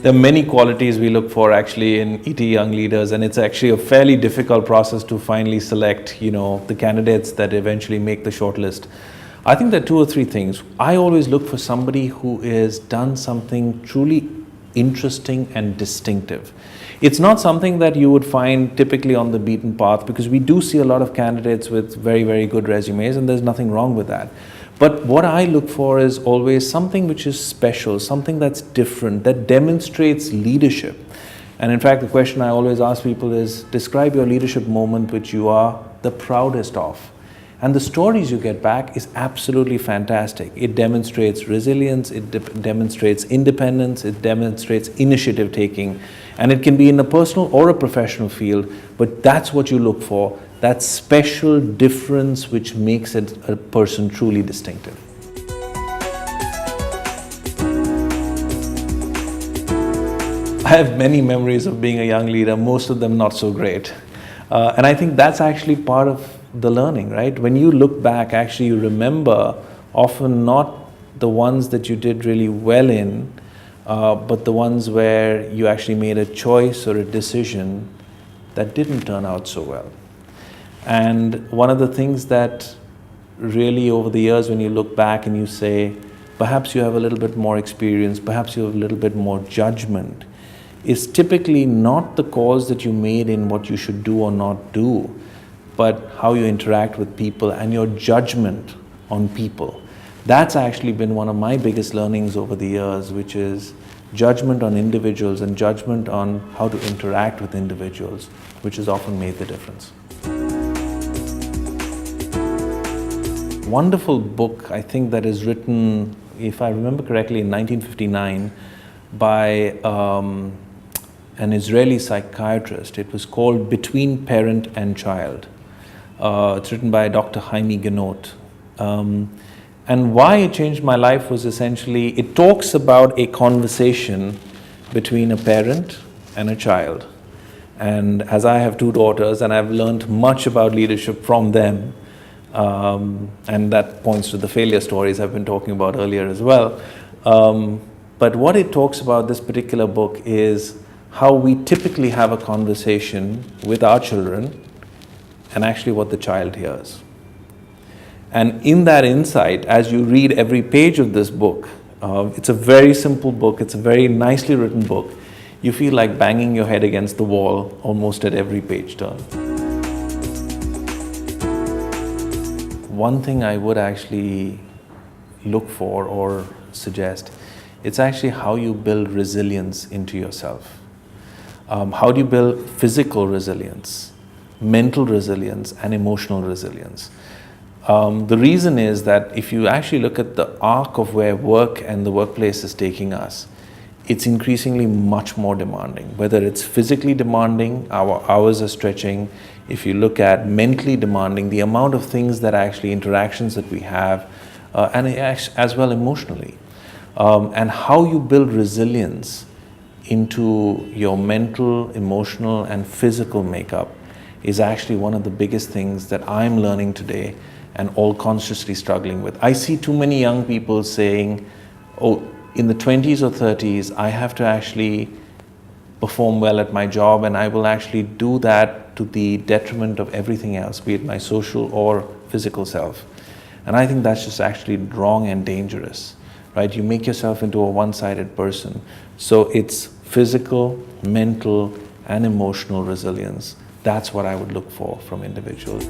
There are many qualities we look for actually in ET Young Leaders, and it's actually a fairly difficult process to finally select, the candidates that eventually make the shortlist. I think there are two or three things. I always look for somebody who has done something truly interesting and distinctive. It's not something that you would find typically on the beaten path, because we do see a lot of candidates with very, very good resumes, and there's nothing wrong with that. But what I look for is always something which is special, something that's different, that demonstrates leadership. And in fact, the question I always ask people is, describe your leadership moment which you are the proudest of. And the stories you get back is absolutely fantastic. It demonstrates resilience, it demonstrates independence, it demonstrates initiative taking. And it can be in a personal or a professional field, but that's what you look for, that special difference which makes it a person truly distinctive. I have many memories of being a young leader, most of them not so great. And I think that's actually part of the learning, right? When you look back, actually you remember often not the ones that you did really well in, but the ones where you actually made a choice or a decision that didn't turn out so well. And one of the things that really over the years, when you look back and you say, perhaps you have a little bit more experience, perhaps you have a little bit more judgment, is typically not the cause that you made in what you should do or not do, but how you interact with people and your judgment on people. That's actually been one of my biggest learnings over the years, which is judgment on individuals and judgment on how to interact with individuals, which has often made the difference. Wonderful book, I think, that is written, if I remember correctly, in 1959 by an Israeli psychiatrist. It was called Between Parent and Child. It's written by Dr. Chaim Genot. And why it changed my life was essentially, it talks about a conversation between a parent and a child. And as I have two daughters, and I've learned much about leadership from them, and that points to the failure stories I've been talking about earlier as well. But what it talks about, this particular book, is how we typically have a conversation with our children and actually what the child hears. And in that insight, as you read every page of this book, it's a very simple book, it's a very nicely written book, you feel like banging your head against the wall almost at every page turn. One thing I would actually look for or suggest, it's actually how you build resilience into yourself. How do you build physical resilience, mental resilience, and emotional resilience? The reason is that if you actually look at the arc of where work and the workplace is taking us, it's increasingly much more demanding. Whether it's physically demanding, our hours are stretching. If you look at mentally demanding, the amount of things that actually interactions that we have, and as well emotionally. And how you build resilience into your mental, emotional, and physical makeup is actually one of the biggest things that I'm learning today and all consciously struggling with. I see too many young people saying, oh, in the 20s or 30s, I have to actually perform well at my job, and I will actually do that to the detriment of everything else, be it my social or physical self. And I think that's just actually wrong and dangerous, right? You make yourself into a one-sided person. So it's physical, mental, and emotional resilience. That's what I would look for from individuals.